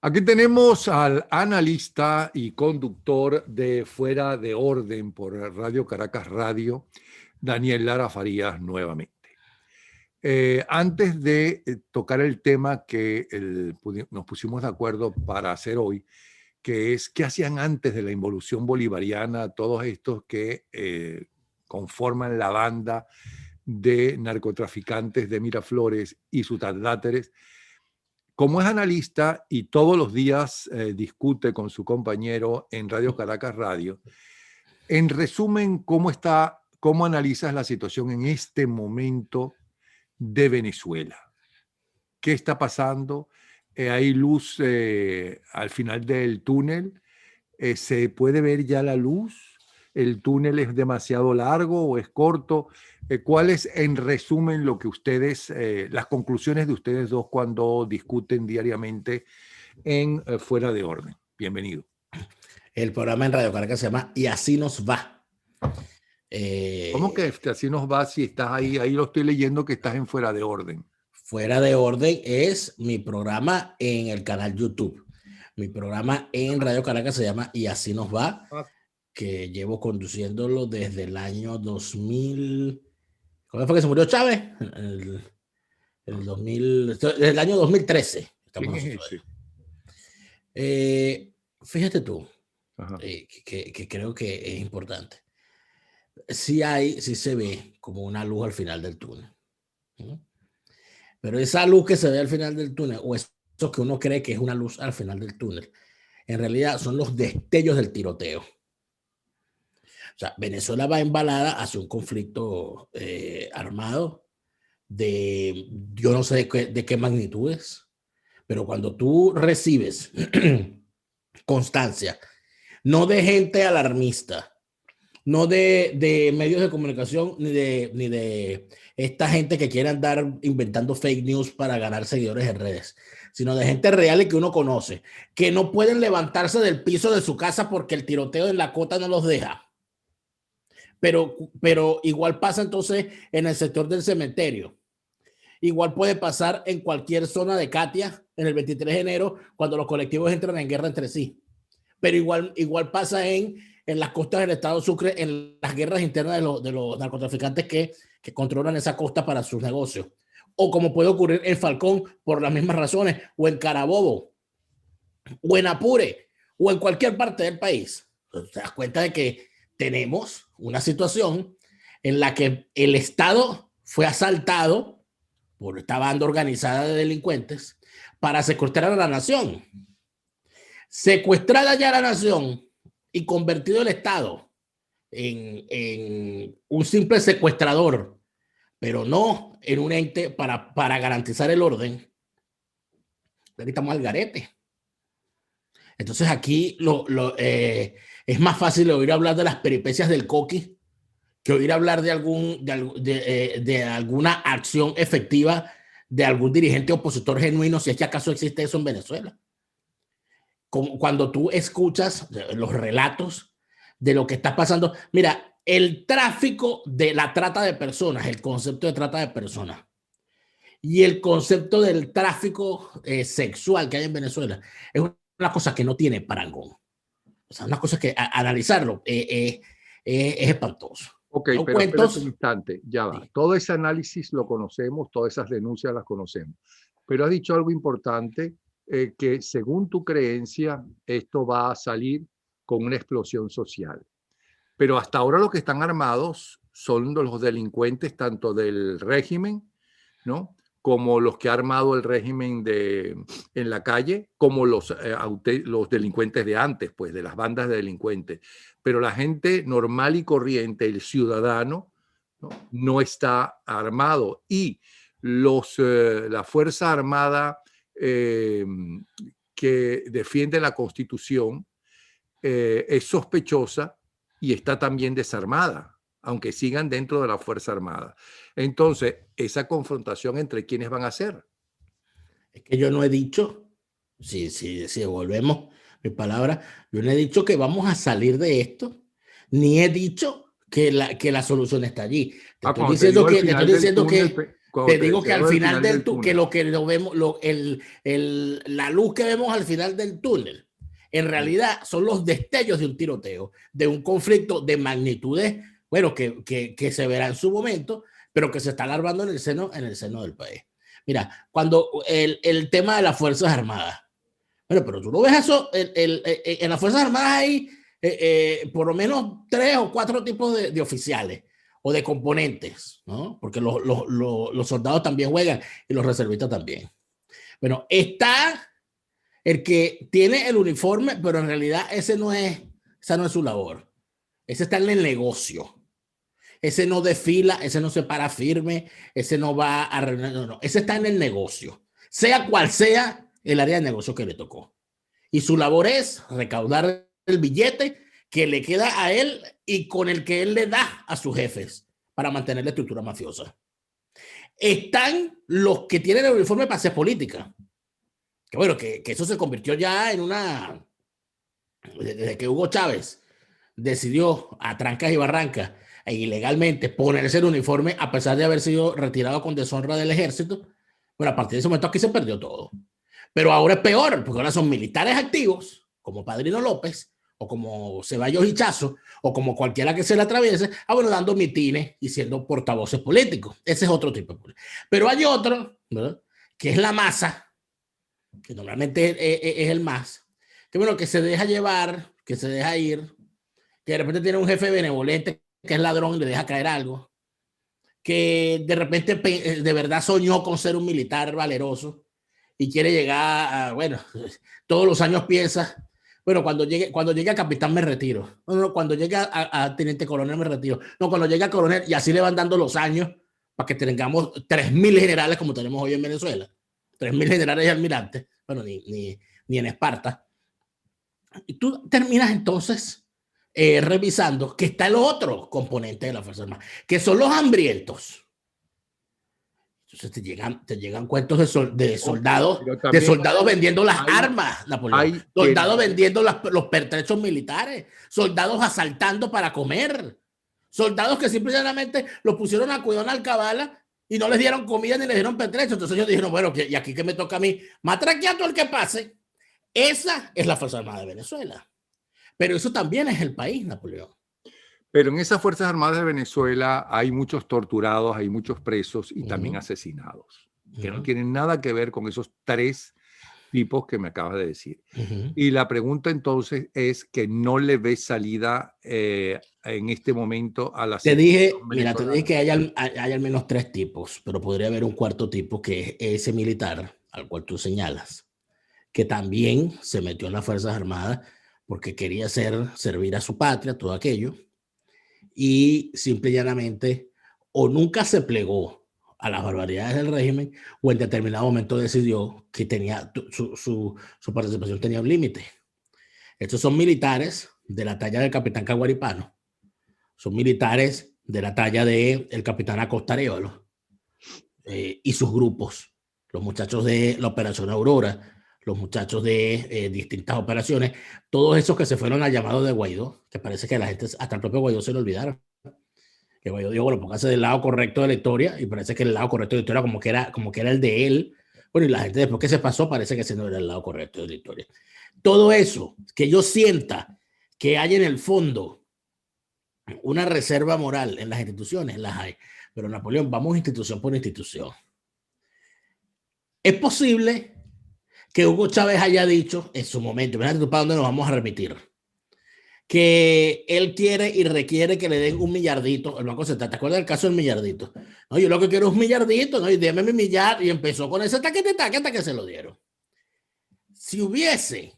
Aquí tenemos al analista y conductor de Fuera de Orden por Radio Caracas Radio, Daniel Lara Farías, nuevamente. Antes de tocar el tema que nos pusimos de acuerdo para hacer hoy, que es qué hacían antes de la involución bolivariana todos estos que conforman la banda de narcotraficantes de Miraflores y sus adláteres. Como es analista y todos los días discute con su compañero en Radio Caracas Radio, en resumen, ¿cómo analizas la situación en este momento de Venezuela? ¿Qué está pasando? ¿Hay luz al final del túnel? ¿Se puede ver ya la luz? ¿El túnel es demasiado largo o es corto? ¿Cuál es, en resumen, lo que ustedes, las conclusiones de ustedes dos cuando discuten diariamente en Fuera de Orden? Bienvenido. El programa en Radio Caracas se llama Y Así Nos Va. ¿Cómo que así nos va si estás ahí? Ahí lo estoy leyendo que estás en Fuera de Orden. Fuera de Orden es mi programa en el canal YouTube. Mi programa en Radio Caracas se llama Y Así Nos Va, que llevo conduciéndolo desde el año 2000. ¿Cuándo fue que se murió Chávez? Desde el año 2013. ¿Quién es ese? Fíjate tú, que creo que es importante. Sí se ve como una luz al final del túnel, ¿no? Pero esa luz que se ve al final del túnel, o eso que uno cree que es una luz al final del túnel, en realidad son los destellos del tiroteo. O sea, Venezuela va embalada hacia un conflicto armado de yo no sé de qué magnitudes, pero cuando tú recibes constancia, no de gente alarmista, no de medios de comunicación, ni de esta gente que quiere andar inventando fake news para ganar seguidores en redes, sino de gente real y que uno conoce, que no pueden levantarse del piso de su casa porque el tiroteo en la cota no los deja. Pero igual pasa entonces en el sector del cementerio. Igual puede pasar en cualquier zona de Katia en el 23 de enero cuando los colectivos entran en guerra entre sí. Pero igual pasa en las costas del estado Sucre, en las guerras internas de los narcotraficantes que controlan esa costa para sus negocios. O como puede ocurrir en Falcón por las mismas razones, o en Carabobo, o en Apure, o en cualquier parte del país. Entonces, te das cuenta de que tenemos una situación en la que el Estado fue asaltado por esta banda organizada de delincuentes para secuestrar a la nación. Secuestrada ya la nación y convertido el Estado en un simple secuestrador, pero no en un ente para garantizar el orden. Ahorita estamos al garete. Entonces aquí es más fácil oír hablar de las peripecias del Coqui que oír hablar de alguna acción efectiva de algún dirigente opositor genuino, si es que acaso existe eso en Venezuela. Cuando tú escuchas los relatos de lo que está pasando, mira, el tráfico de la trata de personas, el concepto de trata de personas y el concepto del tráfico sexual que hay en Venezuela es una cosa que no tiene parangón. O sea, una cosa que analizarlo es espantoso. Ok, no pero espérate un instante, ya va. Sí. Todo ese análisis lo conocemos, todas esas denuncias las conocemos. Pero has dicho algo importante, que según tu creencia, esto va a salir con una explosión social. Pero hasta ahora los que están armados son los delincuentes tanto del régimen, ¿no?, como los que ha armado el régimen en la calle, como los delincuentes de antes, pues, de las bandas de delincuentes. Pero la gente normal y corriente, el ciudadano, no está armado. Y la Fuerza Armada que defiende la Constitución es sospechosa y está también desarmada, aunque sigan dentro de la Fuerza Armada. Entonces, esa confrontación entre quiénes van a ser. Es que yo no he dicho, si devolvemos mi palabra, yo no he dicho que vamos a salir de esto, ni he dicho que la solución está allí. Te estoy diciendo que Te digo que al final del túnel, que lo que lo vemos, la luz que vemos al final del túnel, en realidad son los destellos de un tiroteo, de un conflicto de magnitudes, bueno, que se verá en su momento, pero que se está alarmando en el seno del país. Mira, cuando el tema de las Fuerzas Armadas, bueno, pero tú no ves eso, en las Fuerzas Armadas hay por lo menos 3 o 4 tipos de oficiales o de componentes, ¿no? Porque los soldados también juegan y los reservistas también. Bueno, está el que tiene el uniforme, pero en realidad esa no es su labor. Ese está en el negocio. Ese no desfila, ese no se para firme, ese no va a reunir, no. Ese está en el negocio, sea cual sea el área de negocio que le tocó. Y su labor es recaudar el billete que le queda a él y con el que él le da a sus jefes para mantener la estructura mafiosa. Están los que tienen el uniforme para hacer política. Que bueno, que eso se convirtió ya en una... Desde que Hugo Chávez decidió a trancas y barrancas e ilegalmente ponerse el uniforme a pesar de haber sido retirado con deshonra del ejército, bueno, a partir de ese momento aquí se perdió todo. Pero ahora es peor, porque ahora son militares activos, como Padrino López, o como Ceballos Hichazo, o como cualquiera que se le atraviese, bueno, dando mitines y siendo portavoces políticos. Ese es otro tipo de política. Pero hay otro, ¿verdad?, que es la masa, que normalmente es el más, que bueno, que se deja llevar, que se deja ir, que de repente tiene un jefe benevolente que es ladrón y le deja caer algo, que de repente de verdad soñó con ser un militar valeroso y quiere llegar a, bueno, todos los años piensa, bueno, cuando llegue a capitán me retiro. No, cuando llegue a teniente coronel me retiro. No, cuando llegue a coronel, y así le van dando los años para que tengamos 3.000 generales como tenemos hoy en Venezuela. 3.000 generales y almirantes. Bueno, ni en Esparta. Y tú terminas entonces revisando que está el otro componente de la Fuerza Armada, que son los hambrientos. Entonces te llegan cuentos de soldados vendiendo las armas, Napoleón. Soldados vendiendo los pertrechos militares. Soldados asaltando para comer. Soldados que simplemente los pusieron a cuidar en Alcabala y no les dieron comida ni les dieron pertrechos. Entonces ellos dijeron, bueno, y aquí que me toca a mí, matraquear todo el que pase. Esa es la Fuerza Armada de Venezuela. Pero eso también es el país, Napoleón. Pero en esas Fuerzas Armadas de Venezuela hay muchos torturados, hay muchos presos y también asesinados, que no tienen nada que ver con esos 3 tipos que me acabas de decir. Y la pregunta entonces es que no le ves salida en este momento a la situación venezolana. Te dije que hay al menos 3 tipos, pero podría haber un cuarto tipo que es ese militar al cual tú señalas, que también se metió en las Fuerzas Armadas porque quería servir a su patria, todo aquello, y simple y llanamente o nunca se plegó a las barbaridades del régimen o en determinado momento decidió que tenía su participación tenía un límite. Estos son militares de la talla del capitán Caguaripano, son militares de la talla del capitán Acosta Arévalo y sus grupos, los muchachos de la Operación Aurora, los muchachos de distintas operaciones, todos esos que se fueron al llamado de Guaidó, que parece que la gente, hasta el propio Guaidó se lo olvidaron. Que Guaidó dijo, bueno, póngase del lado correcto de la historia, y parece que el lado correcto de la historia como que era el de él. Bueno, y la gente después que se pasó parece que ese no era el lado correcto de la historia. Todo eso, que yo sienta que hay en el fondo una reserva moral en las instituciones, las hay. Pero Napoleón, vamos institución por institución. Es posible que Hugo Chávez haya dicho en su momento, ¿para dónde nos vamos a remitir? Que él quiere y requiere que le den un millardito. El Banco Central, ¿te acuerdas del caso del millardito? No, yo lo que quiero es un millardito, ¿no? Y déme mi millar. Y empezó con ese taquete hasta que se lo dieron. Si hubiese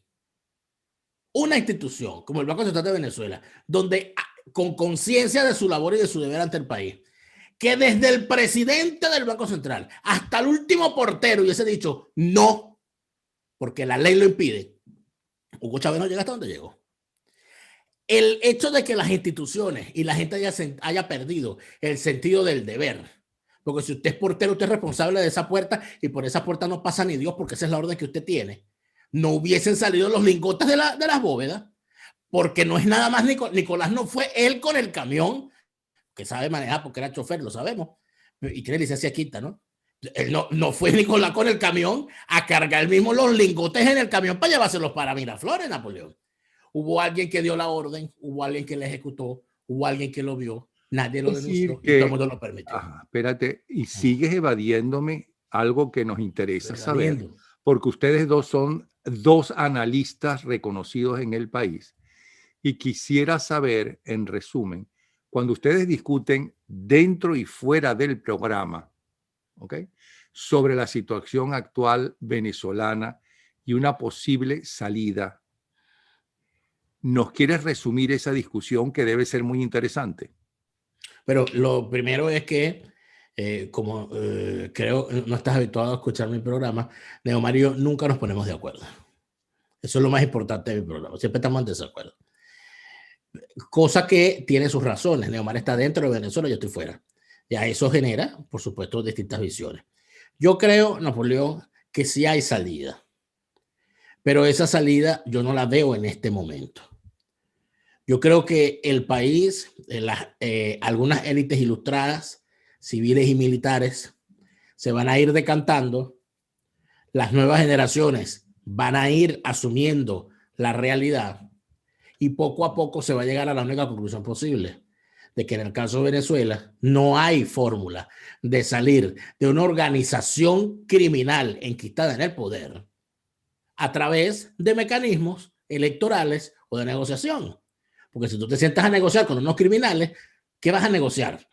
una institución como el Banco Central de Venezuela, donde con conciencia de su labor y de su deber ante el país, que desde el presidente del Banco Central hasta el último portero hubiese dicho no, porque la ley lo impide, Hugo Chávez no llega hasta donde llegó. El hecho de que las instituciones y la gente haya perdido el sentido del deber, porque si usted es portero, usted es responsable de esa puerta y por esa puerta no pasa ni Dios porque esa es la orden que usted tiene, no hubiesen salido los lingotes de las bóvedas, porque no es nada más Nicolás no fue él con el camión, que sabe manejar porque era chofer, lo sabemos, y tiene licencia quinta, ¿no? Él no fue Nicolás con el camión a cargar él mismo los lingotes en el camión para llevárselos para Miraflores, Napoleón. Hubo alguien que dio la orden, hubo alguien que la ejecutó, hubo alguien que lo vio, nadie lo denunció y todo el mundo lo permitió. Espérate, y sigues evadiéndome algo que nos interesa saber, porque ustedes dos son dos analistas reconocidos en el país. Y quisiera saber, en resumen, cuando ustedes discuten dentro y fuera del programa, ¿ok?, sobre la situación actual venezolana y una posible salida, ¿nos quieres resumir esa discusión que debe ser muy interesante? Pero lo primero es que, como creo no estás habituado a escuchar mi programa, Neomar y yo nunca nos ponemos de acuerdo. Eso es lo más importante de mi programa. Siempre estamos en desacuerdo. Cosa que tiene sus razones. Neomar está dentro de Venezuela, yo estoy fuera. Ya eso genera, por supuesto, distintas visiones. Yo creo, Napoleón, que sí hay salida. Pero esa salida yo no la veo en este momento. Yo creo que el país, algunas élites ilustradas, civiles y militares, se van a ir decantando. Las nuevas generaciones van a ir asumiendo la realidad y poco a poco se va a llegar a la única conclusión posible, de que en el caso de Venezuela no hay fórmula de salir de una organización criminal enquistada en el poder a través de mecanismos electorales o de negociación. Porque si tú te sientas a negociar con unos criminales, ¿qué vas a negociar?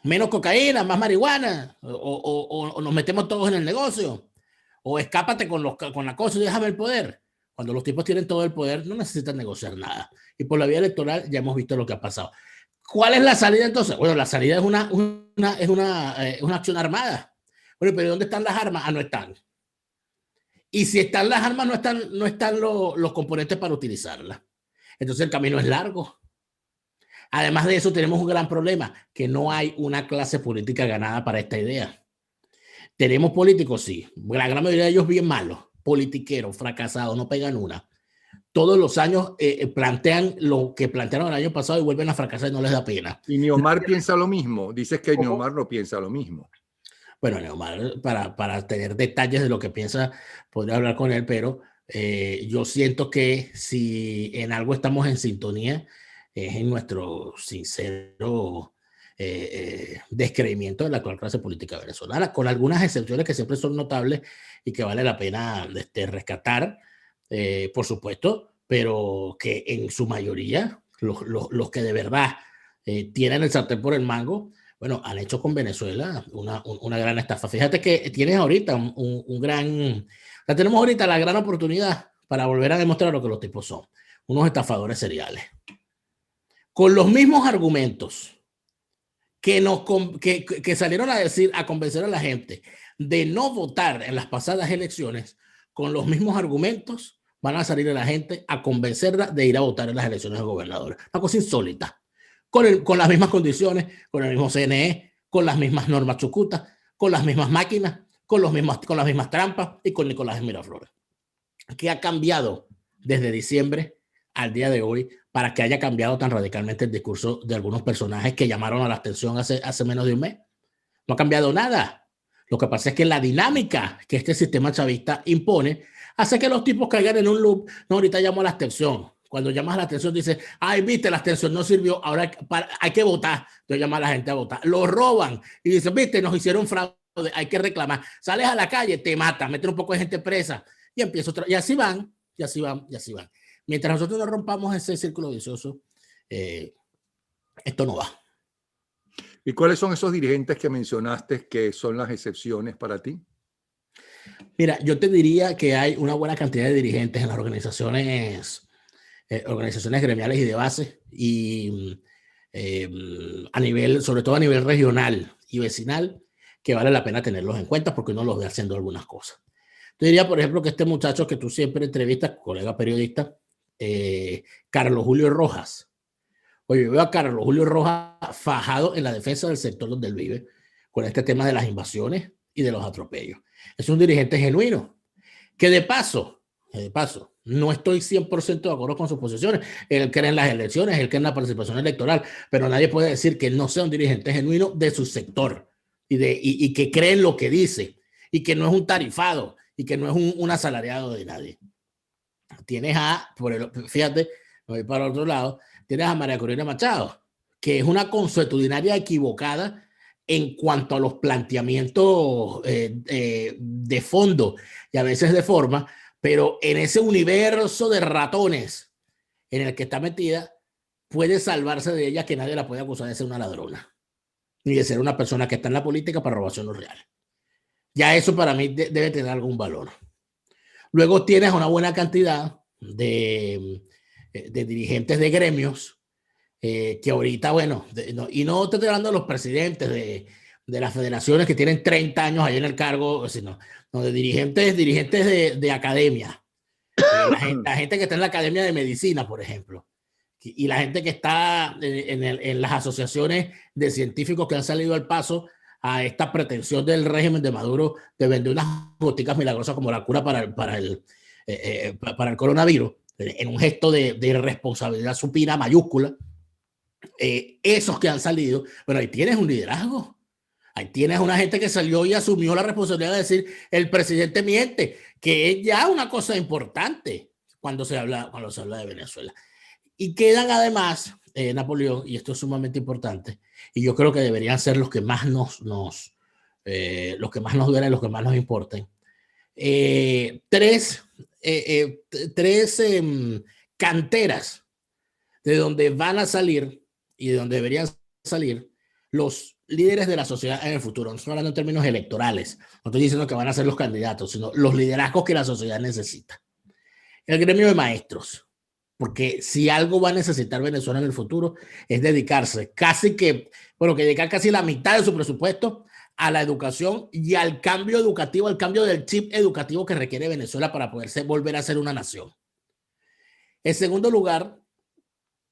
Menos cocaína, más marihuana, o nos metemos todos en el negocio, o escápate con la cosa y déjame el poder. Cuando los tipos tienen todo el poder, no necesitan negociar nada. Y por la vía electoral ya hemos visto lo que ha pasado. ¿Cuál es la salida entonces? Bueno, la salida es una acción armada. Bueno, pero ¿dónde están las armas? Ah, no están. Y si están las armas, no están los componentes para utilizarlas. Entonces el camino es largo. Además de eso, tenemos un gran problema, que no hay una clase política ganada para esta idea. Tenemos políticos, sí, la gran mayoría de ellos bien malos, politiqueros, fracasados, no pegan una. Todos los años plantean lo que plantearon el año pasado y vuelven a fracasar y no les da pena. Y Neomar piensa lo mismo. Dices que Neomar no piensa lo mismo. Bueno, Neomar, para tener detalles de lo que piensa, podría hablar con él, pero yo siento que si en algo estamos en sintonía, es en nuestro sincero descreimiento de la actual clase política venezolana, con algunas excepciones que siempre son notables y que vale la pena rescatar, por supuesto, pero que en su mayoría, los que de verdad tienen el sartén por el mango, bueno, han hecho con Venezuela una gran estafa. Fíjate que tienes ahorita tenemos ahorita la gran oportunidad para volver a demostrar lo que los tipos son, unos estafadores seriales. Con los mismos argumentos que salieron a convencer a la gente de no votar en las pasadas elecciones, con los mismos argumentos van a salir a la gente a convencerla de ir a votar en las elecciones de gobernadores. Una cosa insólita. Con las mismas condiciones, con el mismo CNE, con las mismas normas chucutas, con las mismas máquinas, con las mismas trampas y con Nicolás de Miraflores. ¿Qué ha cambiado desde diciembre al día de hoy para que haya cambiado tan radicalmente el discurso de algunos personajes que llamaron a la atención hace menos de un mes? No ha cambiado nada. Lo que pasa es que la dinámica que este sistema chavista impone hace que los tipos caigan en un loop. No, ahorita llamo a la abstención. Cuando llamas a la atención, dices, ay, viste, la abstención no sirvió, ahora hay que votar. Entonces llama a la gente a votar. Lo roban y dicen, viste, nos hicieron fraude, hay que reclamar. Sales a la calle, te matan, meten un poco de gente presa y empieza otra. Y así van, y así van, y así van. Mientras nosotros no rompamos ese círculo vicioso, esto no va. ¿Y cuáles son esos dirigentes que mencionaste que son las excepciones para ti? Mira, yo te diría que hay una buena cantidad de dirigentes en las organizaciones gremiales y de base y sobre todo a nivel regional y vecinal, que vale la pena tenerlos en cuenta porque uno los ve haciendo algunas cosas. Te diría, por ejemplo, que este muchacho que tú siempre entrevistas, colega periodista, Carlos Julio Rojas. Oye, veo a Carlos Julio Rojas fajado en la defensa del sector donde él vive, con este tema de las invasiones y de los atropellos. Es un dirigente genuino, que de paso, no estoy 100% de acuerdo con sus posiciones. Él cree en las elecciones, él cree en la participación electoral, pero nadie puede decir que no sea un dirigente genuino de su sector y que creen lo que dice y que no es un tarifado y que no es un asalariado de nadie. Tienes fíjate, me voy para el otro lado, tienes a María Corina Machado, que es una consuetudinaria equivocada en cuanto a los planteamientos de fondo y a veces de forma, pero en ese universo de ratones en el que está metida, puede salvarse de ella, que nadie la puede acusar de ser una ladrona, ni de ser una persona que está en la política para robarse unos reales. Ya eso para mí debe tener algún valor. Luego tienes una buena cantidad de dirigentes de gremios que ahorita, bueno, y no te estoy hablando de los presidentes de las federaciones que tienen 30 años ahí en el cargo, sino de dirigentes de academia. La gente que está en la Academia de Medicina, por ejemplo, y la gente que está en las asociaciones de científicos que han salido al paso a esta pretensión del régimen de Maduro de vender unas goticas milagrosas como la cura para el coronavirus, en un gesto de irresponsabilidad supina mayúscula. Esos que han salido, pero ahí tienes un liderazgo. Ahí tienes una gente que salió y asumió la responsabilidad de decir el presidente miente, que es ya una cosa importante cuando se habla de Venezuela. Y quedan además, Napoleón, y esto es sumamente importante, y yo creo que deberían ser los que más los que más nos duelen, los que más nos importen. Tres canteras de donde van a salir y de donde deberían salir los líderes de la sociedad en el futuro. No estoy hablando en términos electorales, no estoy diciendo que van a ser los candidatos, sino los liderazgos que la sociedad necesita. El gremio de maestros, porque si algo va a necesitar Venezuela en el futuro es dedicarse dedicar casi la mitad de su presupuesto a la educación y al cambio educativo, al cambio del chip educativo que requiere Venezuela para poderse volver a ser una nación. En segundo lugar,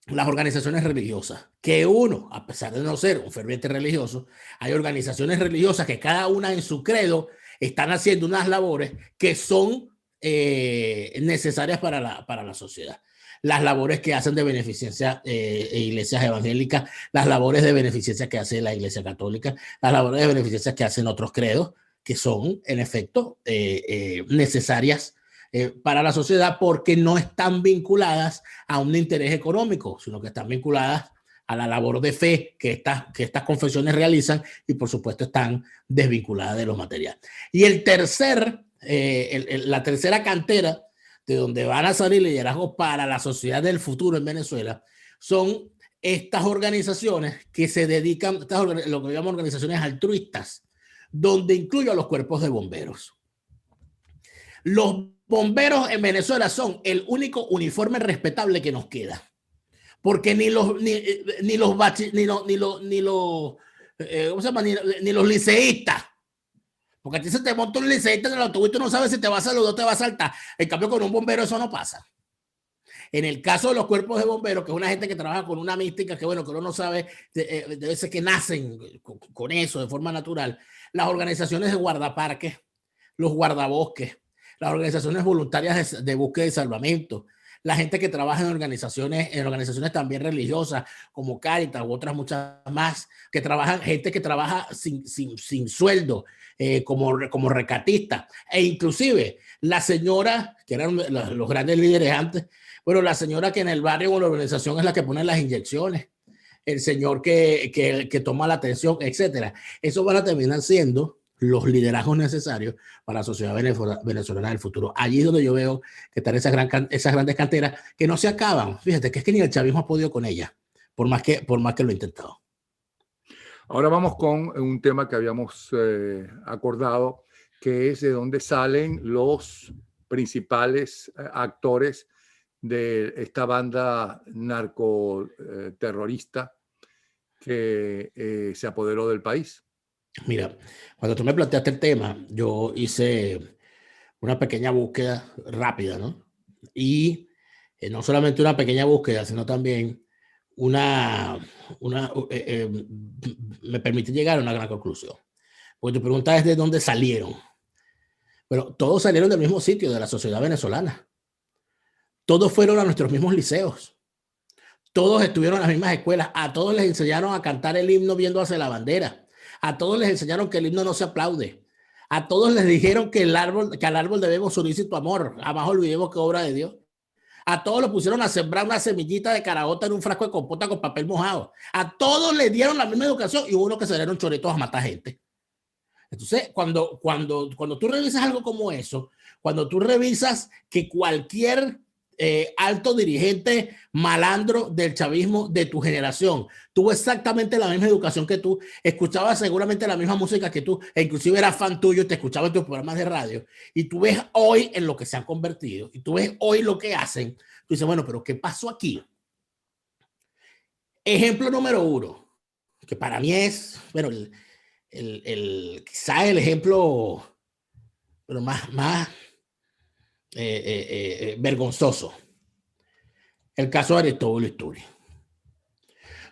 las organizaciones religiosas, que uno, a pesar de no ser un ferviente religioso, hay organizaciones religiosas que cada una en su credo están haciendo unas labores que son necesarias para la sociedad. Las labores que hacen de beneficencia iglesias evangélicas, las labores de beneficencia que hace la Iglesia Católica, las labores de beneficencia que hacen otros credos, que son, en efecto, necesarias para la sociedad porque no están vinculadas a un interés económico, sino que están vinculadas a la labor de fe que estas confesiones realizan y, por supuesto, están desvinculadas de lo material. Y la tercera cantera de donde van a salir liderazgos para la sociedad del futuro en Venezuela son estas organizaciones que se dedican, lo que llamamos organizaciones altruistas, donde incluyo a los cuerpos de bomberos. Los bomberos en Venezuela son el único uniforme respetable que nos queda, porque ni los liceístas, porque a ti se te monta un liceísta en el autobús y tú no sabes si te va a saludar o te va a saltar. En cambio, con un bombero eso no pasa. En el caso de los cuerpos de bomberos, que es una gente que trabaja con una mística que, bueno, que uno no sabe, debe ser que nacen con eso de forma natural. Las organizaciones de guardaparques, los guardabosques, las organizaciones voluntarias de búsqueda y salvamento, la gente que trabaja en organizaciones también religiosas como Cáritas u otras muchas más, gente que trabaja sin sueldo, como recatista, e inclusive la señora, que eran los grandes líderes antes, bueno, la señora que en el barrio o en la organización es la que pone las inyecciones, el señor que toma la atención, etcétera. Eso van a terminar siendo los liderazgos necesarios para la sociedad venezolana del futuro. Allí es donde yo veo que están esas grandes canteras que no se acaban. Fíjate que es que ni el chavismo ha podido con ellas, por más que lo ha intentado. Ahora vamos con un tema que habíamos acordado, que es de dónde salen los principales actores de esta banda narcoterrorista que se apoderó del país. Mira, cuando tú me planteaste el tema, yo hice una pequeña búsqueda rápida, ¿no? Y no solamente una pequeña búsqueda, sino también me permite llegar a una gran conclusión. Porque tu pregunta es de dónde salieron. Bueno, todos salieron del mismo sitio, de la sociedad venezolana. Todos fueron a nuestros mismos liceos. Todos estuvieron en las mismas escuelas. A todos les enseñaron a cantar el himno viendo hacia la bandera. A todos les enseñaron que el himno no se aplaude. A todos les dijeron que al árbol debemos unirse tu amor. Jamás olvidemos que obra de Dios. A todos lo pusieron a sembrar una semillita de caraota en un frasco de compota con papel mojado. A todos les dieron la misma educación y hubo uno que se dieron choritos a matar gente. Entonces, cuando tú revisas algo como eso, cuando tú revisas que cualquier alto dirigente malandro del chavismo de tu generación tuvo exactamente la misma educación que tú, escuchaba seguramente la misma música que tú, e inclusive era fan tuyo, te escuchaba en tus programas de radio, y tú ves hoy en lo que se han convertido, y tú ves hoy lo que hacen, tú dices, bueno, pero ¿qué pasó aquí? Ejemplo número uno, que para mí es, bueno, quizá el ejemplo pero más vergonzoso. El caso de Aristóbulo Istúriz.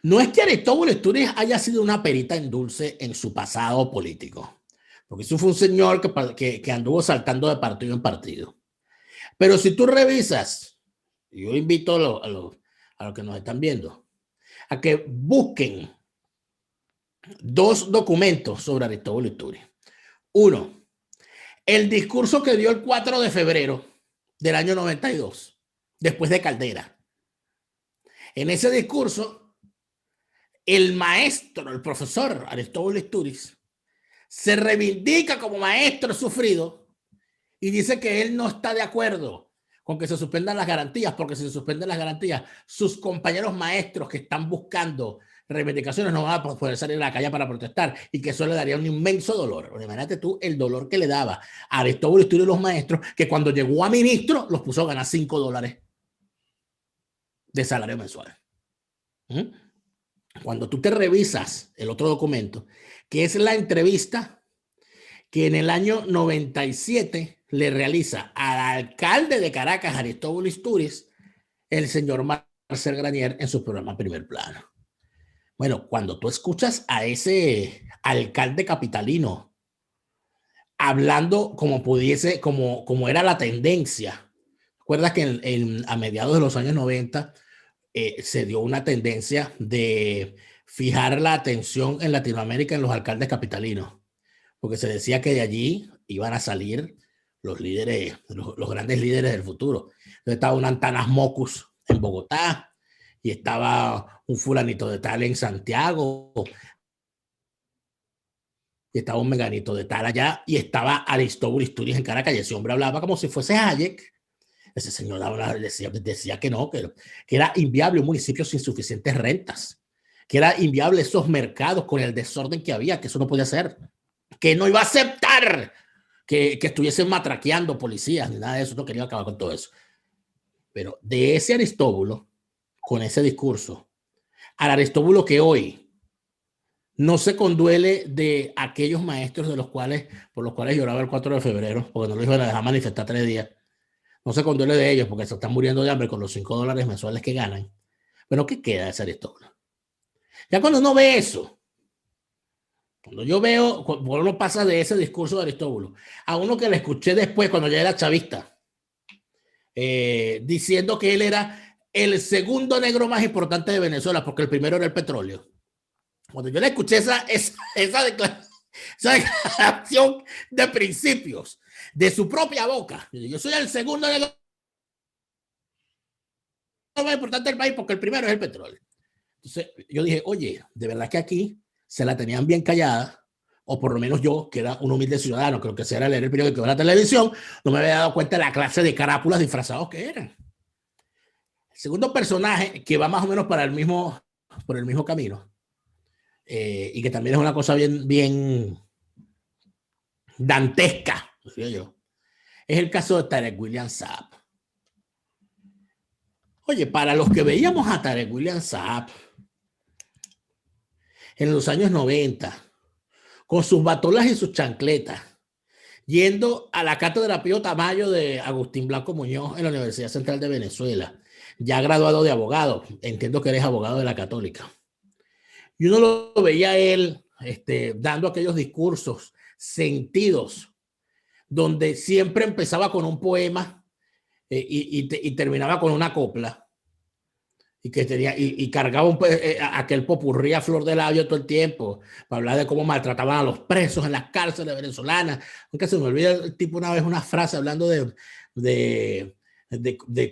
No es que Aristóbulo Istúriz haya sido una perita en dulce en su pasado político, porque eso fue un señor que anduvo saltando de partido en partido. Pero si tú revisas, yo invito a los que nos están viendo, a que busquen dos documentos sobre Aristóbulo Istúriz. Uno, el discurso que dio el 4 de febrero del año 92, después de Caldera. En ese discurso, el maestro, el profesor Aristóbulo Istúriz, se reivindica como maestro sufrido y dice que él no está de acuerdo con que se suspendan las garantías, porque si se suspenden las garantías, sus compañeros maestros que están buscando reivindicaciones no van a poder salir a la calle para protestar y que eso le daría un inmenso dolor. Imagínate tú el dolor que le daba a Aristóbulo Istúriz y los maestros, que cuando llegó a ministro los puso a ganar $5 de salario mensual. Cuando tú te revisas el otro documento, que es la entrevista que en el año 97 le realiza al alcalde de Caracas, Aristóbulo Istúriz, el señor Marcel Granier en su programa Primer Plano. Bueno, cuando tú escuchas a ese alcalde capitalino hablando como era la tendencia, recuerdas que a mediados de los años 90 se dio una tendencia de fijar la atención en Latinoamérica en los alcaldes capitalinos, porque se decía que de allí iban a salir los líderes, los grandes líderes del futuro. Entonces estaba un Antanas Mocus en Bogotá, y estaba un fulanito de tal en Santiago, y estaba un meganito de tal allá, y estaba Aristóbulo Istúriz en Caracas, y ese hombre hablaba como si fuese Hayek. Ese señor decía que no, que era inviable un municipio sin suficientes rentas, que era inviable esos mercados con el desorden que había, que eso no podía ser, que no iba a aceptar que estuviesen matraqueando policías, ni nada de eso, no quería acabar con todo eso. Pero de ese Aristóbulo, con ese discurso, al Aristóbulo que hoy no se conduele de aquellos maestros por los cuales lloraba el 4 de febrero, porque no lo iban a dejar manifestar 3 días. No se conduele de ellos porque se están muriendo de hambre con los $5 mensuales que ganan. Pero ¿qué queda de ese Aristóbulo? Ya cuando uno ve eso, cuando uno pasa de ese discurso de Aristóbulo a uno que le escuché después cuando ya era chavista, diciendo que él era el segundo negro más importante de Venezuela porque el primero era el petróleo. Cuando yo le escuché esa declaración de principios de su propia boca, yo soy el segundo negro más importante del país porque el primero es el petróleo. Entonces yo dije, oye, de verdad que aquí se la tenían bien callada, o por lo menos yo, que era un humilde ciudadano, creo que se era leer el periódico de la televisión, no me había dado cuenta de la clase de carápulas disfrazados que eran. El segundo personaje que va más o menos por el mismo camino, y que también es una cosa bien dantesca, decía yo, es el caso de Tarek William Saab. Oye, para los que veíamos a Tarek William Saab en los años 90, con sus batolas y sus chancletas, yendo a la cátedra Pío Tamayo de Agustín Blanco Muñoz en la Universidad Central de Venezuela, ya graduado de abogado, entiendo que eres abogado de la Católica. Y uno lo veía a él dando aquellos discursos sentidos, donde siempre empezaba con un poema y terminaba con una copla. y que tenía y cargaba aquel popurrí a flor de labio todo el tiempo para hablar de cómo maltrataban a los presos en las cárceles venezolanas. Nunca se me olvida el tipo una vez una frase hablando de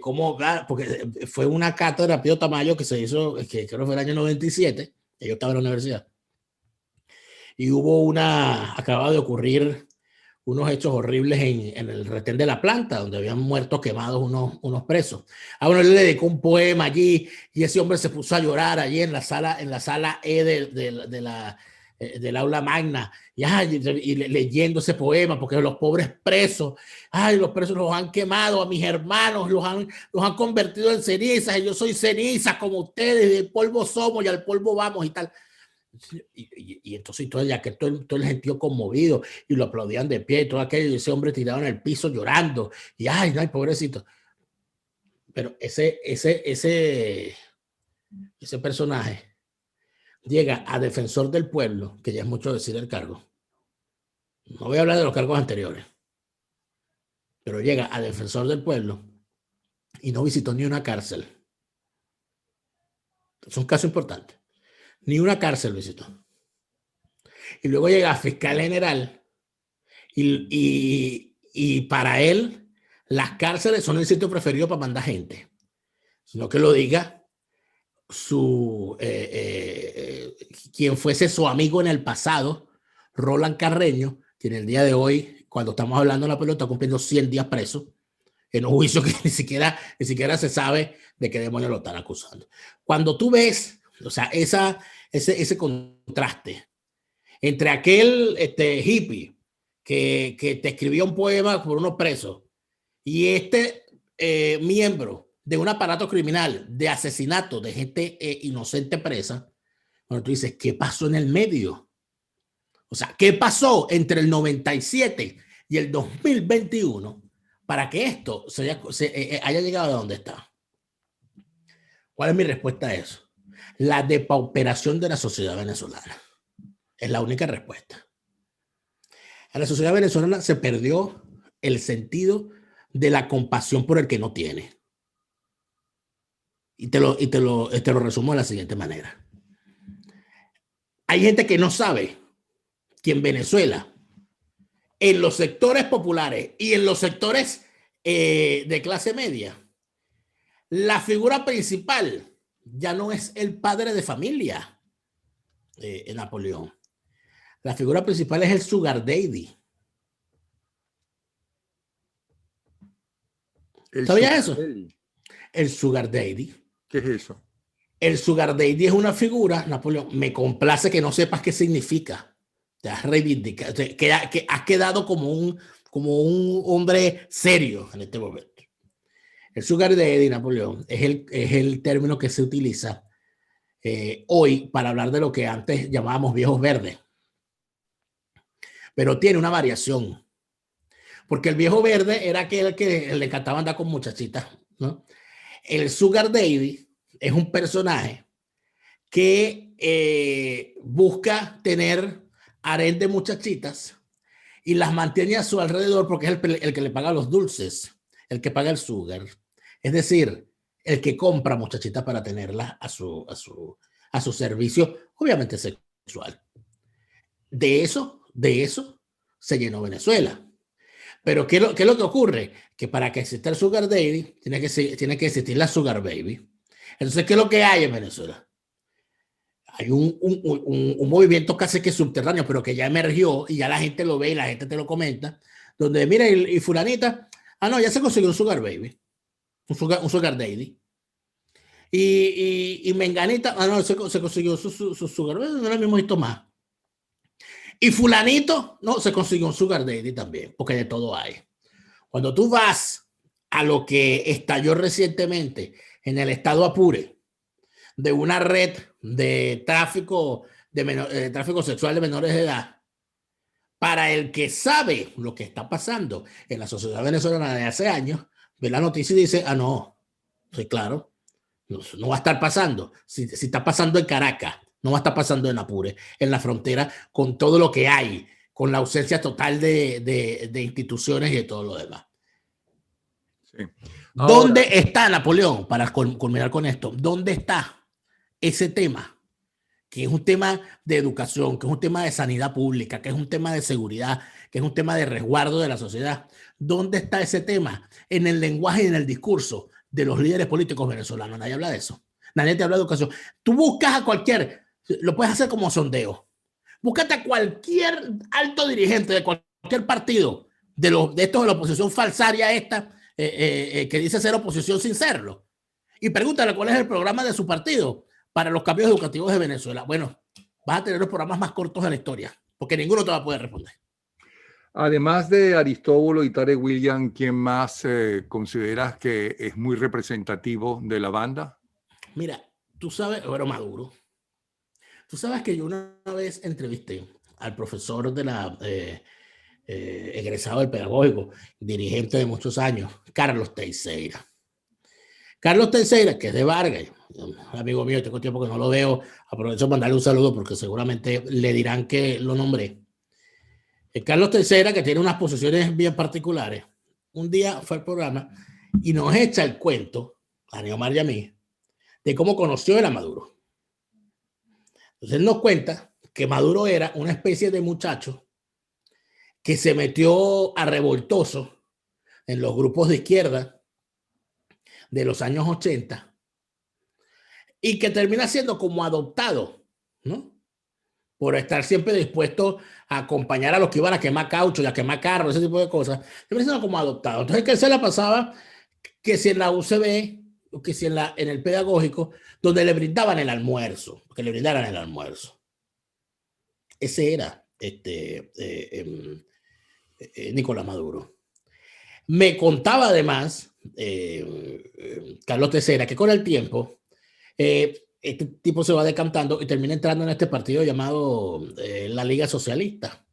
cómo, porque fue una cátedra Pío Tamayo que se hizo, que creo que fue el año 97, yo estaba en la universidad, y acababa de ocurrir unos hechos horribles en el retén de la planta, donde habían muerto quemados unos presos. Bueno, él le dedicó un poema allí y ese hombre se puso a llorar allí en la sala E del aula magna y leyendo ese poema, porque los pobres presos, los presos los han quemado a mis hermanos, los han convertido en cenizas y yo soy ceniza como ustedes, del polvo somos y al polvo vamos y tal. Y entonces todo el gentío conmovido y lo aplaudían de pie y todo aquello, y ese hombre tirado en el piso llorando y ay, no, pobrecito. Pero ese personaje llega a defensor del pueblo, que ya es mucho decir el cargo. No voy a hablar de los cargos anteriores, pero llega a defensor del pueblo y no visitó ni una cárcel. Es un caso importante. Ni una cárcel visitó. Y luego llega a fiscal general y para él las cárceles son el sitio preferido para mandar gente. Sino que lo diga quien fuese su amigo en el pasado, Roland Carreño, que en el día de hoy, cuando estamos hablando de la pelota, está cumpliendo 100 días preso en un juicio que ni siquiera se sabe de qué demonios lo están acusando. Cuando tú ves, o sea, ese contraste entre aquel hippie que te escribió un poema por unos presos y miembro de un aparato criminal de asesinato de gente inocente presa, bueno, tú dices, ¿qué pasó en el medio? O sea, ¿qué pasó entre el 97 y el 2021 para que esto haya llegado a donde está? ¿Cuál es mi respuesta a eso? La depauperación de la sociedad venezolana. Es la única respuesta. A la sociedad venezolana se perdió el sentido de la compasión por el que no tiene. Y te lo resumo de la siguiente manera. Hay gente que no sabe que en Venezuela, en los sectores populares y en los sectores de clase media, la figura principal ya no es el padre de familia, Napoleón. La figura principal es el sugar daddy. ¿Sabías eso? El sugar daddy. ¿Qué es eso? El sugar daddy es una figura, Napoleón, me complace que no sepas qué significa. Te has reivindicado, que has quedado como un hombre serio en este momento. El sugar daddy, Napoleón, es el término que se utiliza hoy para hablar de lo que antes llamábamos viejos verdes. Pero tiene una variación. Porque el viejo verde era aquel que le encantaba andar con muchachitas, ¿no? El sugar daddy es un personaje que busca tener harén de muchachitas y las mantiene a su alrededor porque es el que le paga los dulces, el que paga el sugar. Es decir, el que compra muchachitas para tenerlas a su servicio, obviamente sexual. De eso se llenó Venezuela. Pero ¿qué es lo que ocurre? Que para que exista el sugar daddy, tiene que existir la sugar baby. Entonces, ¿qué es lo que hay en Venezuela? Hay un movimiento casi que subterráneo, pero que ya emergió y ya la gente lo ve y la gente te lo comenta, donde mira y fulanita, no, ya se consiguió un sugar baby, un sugar daddy. Y menganita, no, se consiguió su sugar baby, no lo hemos visto más. Y fulanito, no, se consiguió un sugar daddy también, porque de todo hay. Cuando tú vas a lo que estalló recientemente en el estado Apure, de una red de tráfico sexual de menores de edad, para el que sabe lo que está pasando en la sociedad venezolana de hace años, ve la noticia y dice, no, sí, claro, no va a estar pasando. Si está pasando en Caracas, no va a estar pasando en Apure, en la frontera, con todo lo que hay, con la ausencia total de instituciones y de todo lo demás. Sí. ¿Dónde está Napoleón? Para culminar con esto, ¿dónde está ese tema? Que es un tema de educación, que es un tema de sanidad pública, que es un tema de seguridad, que es un tema de resguardo de la sociedad. ¿Dónde está ese tema? En el lenguaje y en el discurso de los líderes políticos venezolanos. Nadie habla de eso. Nadie te habla de educación. Tú buscas a cualquier, lo puedes hacer como sondeo. Búscate a cualquier alto dirigente de cualquier partido, de estos de la oposición falsaria esta, que dice ser oposición sin serlo, y pregúntale cuál es el programa de su partido para los cambios educativos de Venezuela. Bueno, vas a tener los programas más cortos de la historia, porque ninguno te va a poder responder. Además de Aristóbulo y Tarek William, ¿quién más consideras que es muy representativo de la banda? Mira, tú sabes, bueno, Maduro. Tú sabes que yo una vez entrevisté al profesor de la egresado del pedagógico, dirigente de muchos años, Carlos Teixeira. Carlos Teixeira, que es de Vargas, amigo mío, tengo tiempo que no lo veo, aprovecho para mandarle un saludo porque seguramente le dirán que lo nombré. Carlos Teixeira, que tiene unas posiciones bien particulares, un día fue al programa y nos echa el cuento, a Neomar y a mí, de cómo conoció a Maduro. Entonces él nos cuenta que Maduro era una especie de muchacho que se metió a revoltoso en los grupos de izquierda de los años 80 y que termina siendo como adoptado, ¿no? Por estar siempre dispuesto a acompañar a los que iban a quemar caucho y a quemar carros, ese tipo de cosas, termina siendo como adoptado. Entonces, que se la pasaba que si en la UCB o que si en el pedagógico, donde le brindaban el almuerzo, que le brindaran el almuerzo. Ese era Nicolás Maduro. Me contaba además Carlos Teixeira que con el tiempo este tipo se va decantando y termina entrando en este partido llamado la Liga Socialista.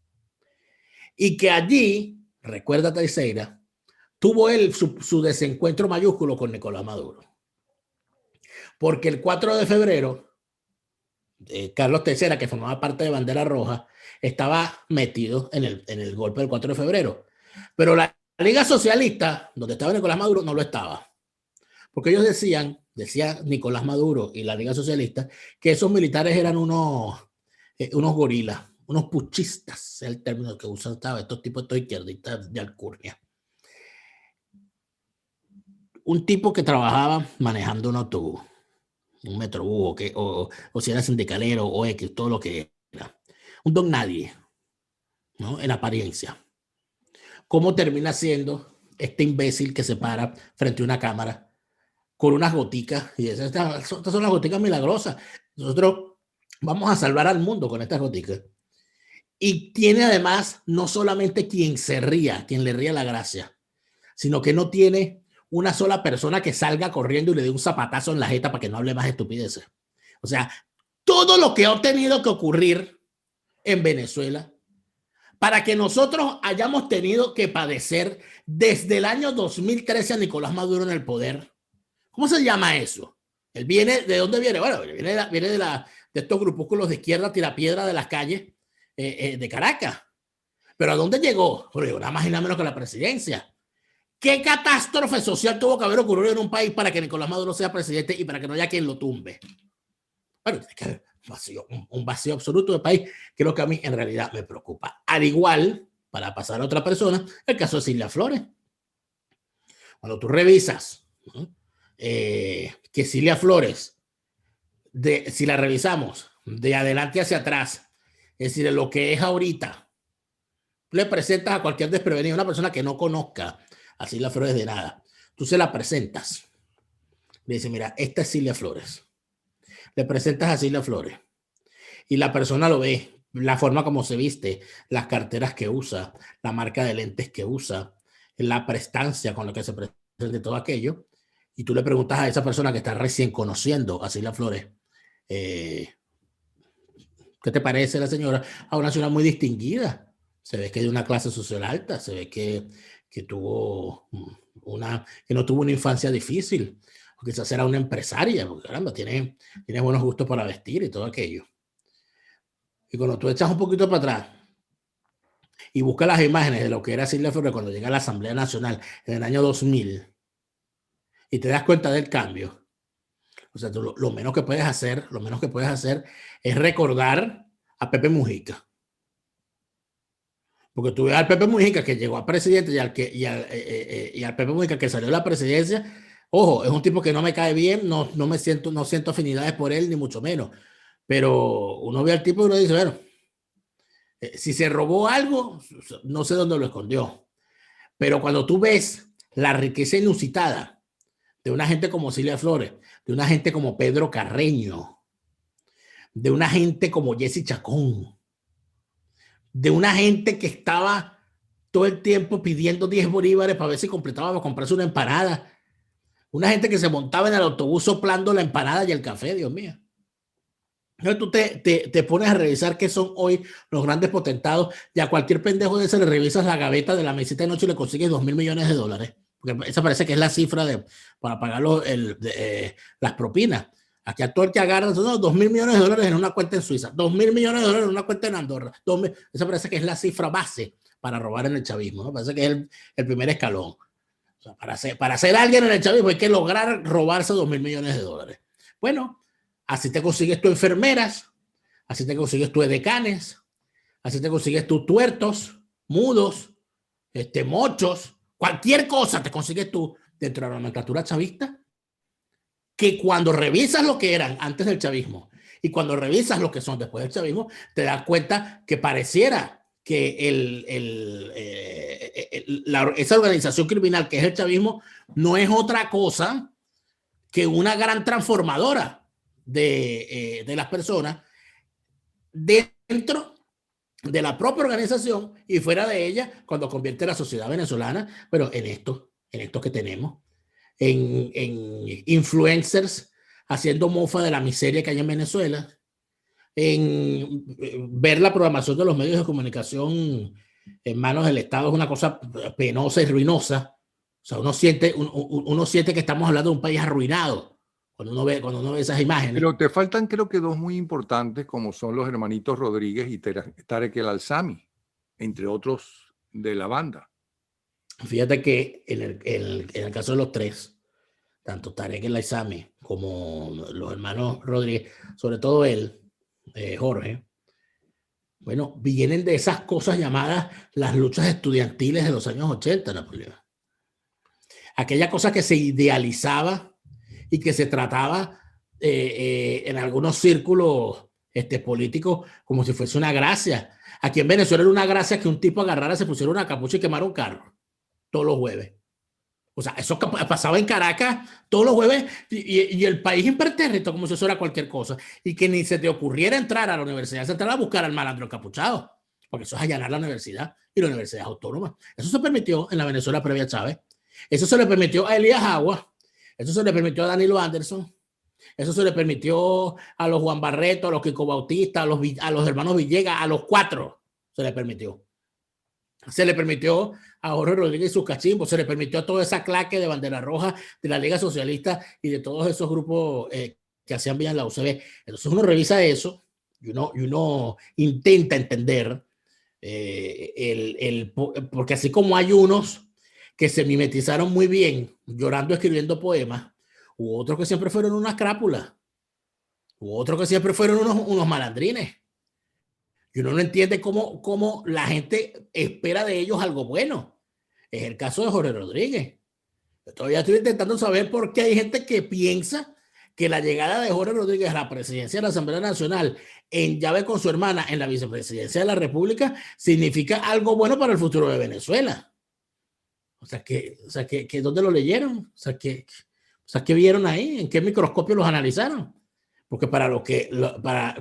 Y que allí, recuerda Teixeira, tuvo él su desencuentro mayúsculo con Nicolás Maduro. Porque el 4 de febrero, Carlos Teixeira, que formaba parte de Bandera Roja, estaba metido en el golpe del 4 de febrero. Pero la Liga Socialista, donde estaba Nicolás Maduro, no lo estaba. Porque ellos decía Nicolás Maduro y la Liga Socialista, que esos militares eran unos gorilas, unos puchistas, es el término que usan estos tipos de izquierdistas de alcurnia. Un tipo que trabajaba manejando un autobús, un metrobús, o si era sindicalero o X, todo lo que era. Un don nadie, ¿no? En apariencia. ¿Cómo termina siendo este imbécil que se para frente a una cámara con unas goticas? Y estas son las goticas milagrosas. Nosotros vamos a salvar al mundo con estas goticas. Y tiene además no solamente quien se ría, quien le ría la gracia, sino que no tiene una sola persona que salga corriendo y le dé un zapatazo en la jeta para que no hable más estupideces. O sea, todo lo que ha tenido que ocurrir en Venezuela para que nosotros hayamos tenido que padecer desde el año 2013 a Nicolás Maduro en el poder. ¿Cómo se llama eso? Él viene, ¿de dónde viene? Bueno, viene de estos grupúsculos de izquierda tirapiedra de las calles de Caracas. ¿Pero a dónde llegó? Bueno, llegó nada más y nada menos que la presidencia. ¿Qué catástrofe social tuvo que haber ocurrido en un país para que Nicolás Maduro sea presidente y para que no haya quien lo tumbe? Bueno, tiene que haber un vacío absoluto del país, que es lo que a mí en realidad me preocupa. Al igual, para pasar a otra persona, el caso de Cilia Flores. Cuando tú revisas, ¿no? Que Cilia Flores, si la revisamos de adelante hacia atrás, es decir, de lo que es ahorita, le presentas a cualquier desprevenido, una persona que no conozca a Cilia Flores de nada, tú se la presentas, le dices, mira, esta es Cilia Flores. Le presentas a Cilia Flores y la persona lo ve, la forma como se viste, las carteras que usa, la marca de lentes que usa, la prestancia con la que se presenta todo aquello, y tú le preguntas a esa persona que está recién conociendo a Cilia Flores, ¿qué te parece la señora? A una señora muy distinguida, se ve que es de una clase social alta, se ve que tuvo que no tuvo una infancia difícil, o quizás era una empresaria, porque caramba, tiene buenos gustos para vestir y todo aquello. Y cuando tú echas un poquito para atrás y buscas las imágenes de lo que era Cilia Flores cuando llega a la Asamblea Nacional en el año 2000, y te das cuenta del cambio, o sea, tú lo menos que puedes hacer, es recordar a Pepe Mujica. Porque tú ves al Pepe Mujica que llegó a presidente y al Pepe Mujica que salió de la presidencia. Ojo, es un tipo que no me cae bien, no siento afinidades por él, ni mucho menos. Pero uno ve al tipo y uno dice, bueno, si se robó algo, no sé dónde lo escondió. Pero cuando tú ves la riqueza inusitada de una gente como Cilia Flores, de una gente como Pedro Carreño, de una gente como Jesse Chacón, de una gente que estaba todo el tiempo pidiendo 10 bolívares para ver si completaba para comprarse una empanada. Una gente que se montaba en el autobús soplando la empanada y el café, Dios mío. Entonces tú te pones a revisar qué son hoy los grandes potentados y a cualquier pendejo de ese le revisas la gaveta de la mesita de noche y le consigues $2.000 millones. Porque esa parece que es la cifra para pagar las propinas. Aquí a todo el que agarra son $2.000 millones en una cuenta en Suiza, $2.000 millones en una cuenta en Andorra. Esa parece que es la cifra base para robar en el chavismo, ¿no? Parece que es el primer escalón. O sea, para ser alguien en el chavismo hay que lograr robarse $2.000 millones. Bueno, así te consigues tus enfermeras, así te consigues tus edecanes, así te consigues tus tuertos, mudos, mochos, cualquier cosa te consigues tú dentro de la nomenclatura chavista, que cuando revisas lo que eran antes del chavismo y cuando revisas lo que son después del chavismo, te das cuenta que pareciera que esa organización criminal que es el chavismo no es otra cosa que una gran transformadora de las personas dentro de la propia organización y fuera de ella cuando convierte la sociedad venezolana, pero en esto que tenemos, en influencers haciendo mofa de la miseria que hay en Venezuela, en ver la programación de los medios de comunicación en manos del Estado es una cosa penosa y ruinosa. O sea, uno siente que estamos hablando de un país arruinado cuando uno ve esas imágenes. Pero te faltan, creo que, dos muy importantes, como son los hermanitos Rodríguez y Tarek El Alzami, entre otros de la banda. Fíjate que en el caso de los tres, tanto Tarek El Alzami como los hermanos Rodríguez, sobre todo él, Jorge, bueno, vienen de esas cosas llamadas las luchas estudiantiles de los años 80, Napoleón. Aquella cosa que se idealizaba y que se trataba en algunos círculos políticos como si fuese una gracia. Aquí en Venezuela era una gracia que un tipo agarrara, se pusiera una capucha y quemara un carro todos los jueves. O sea, eso pasaba en Caracas todos los jueves y el país impertérrito como si eso era cualquier cosa. Y que ni se te ocurriera entrar a la Universidad Central a buscar al malandro encapuchado, porque eso es allanar la universidad y la universidad es autónoma. Eso se permitió en la Venezuela previa a Chávez. Eso se le permitió a Elías Agua. Eso se le permitió a Danilo Anderson. Eso se le permitió a los Juan Barreto, a los Kiko Bautista, a los hermanos Villegas, a los 4 se le permitió. Se le permitió a Jorge Rodríguez y sus cachimbos, se le permitió a toda esa claque de bandera roja de la Liga Socialista y de todos esos grupos que hacían bien la UCB. Entonces uno revisa eso y uno intenta entender porque así como hay unos que se mimetizaron muy bien llorando, escribiendo poemas, hubo otros que siempre fueron unas crápulas, hubo otros que siempre fueron unos malandrines. Y uno no entiende cómo la gente espera de ellos algo bueno. Es el caso de Jorge Rodríguez. Yo todavía estoy intentando saber por qué hay gente que piensa que la llegada de Jorge Rodríguez a la presidencia de la Asamblea Nacional en llave con su hermana en la vicepresidencia de la República significa algo bueno para el futuro de Venezuela. O sea, que ¿dónde lo leyeron? O sea, ¿qué vieron ahí? ¿En qué microscopio los analizaron? Porque para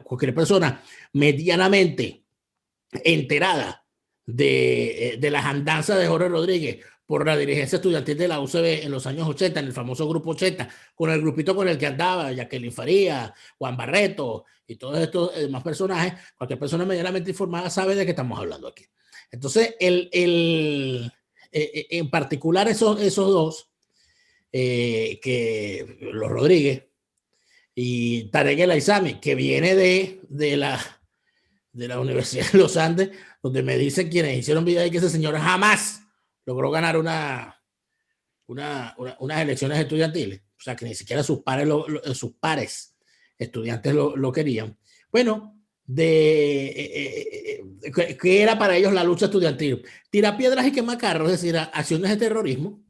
cualquier persona medianamente enterada de las andanzas de Jorge Rodríguez por la dirigencia estudiantil de la UCB en los años 80, en el famoso Grupo 80, con el grupito con el que andaba Jacqueline Faría, Juan Barreto y todos estos demás personajes, cualquier persona medianamente informada sabe de qué estamos hablando aquí. Entonces, en particular esos dos, que los Rodríguez, y Tarek El Alzami, que viene de la Universidad de los Andes, donde me dicen quienes hicieron video y que ese señor jamás logró ganar una unas elecciones estudiantiles, o sea, que ni siquiera sus pares estudiantes lo querían. Bueno, ¿qué era para ellos la lucha estudiantil? Tirar piedras y quemar carros, es decir, acciones de terrorismo.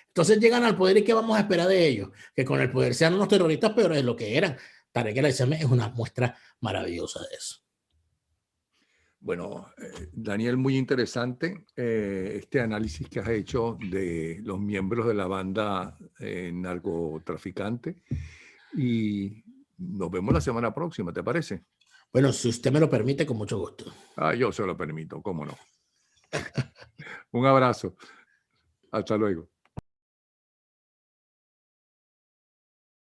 Entonces llegan al poder y ¿qué vamos a esperar de ellos? Que con el poder sean unos terroristas peores de lo que eran. Tarek El Aissami es una muestra maravillosa de eso. Bueno, Daniel, muy interesante este análisis que has hecho de los miembros de la banda narcotraficante. Y nos vemos la semana próxima, ¿te parece? Bueno, si usted me lo permite, con mucho gusto. Yo se lo permito, cómo no. Un abrazo. Hasta luego.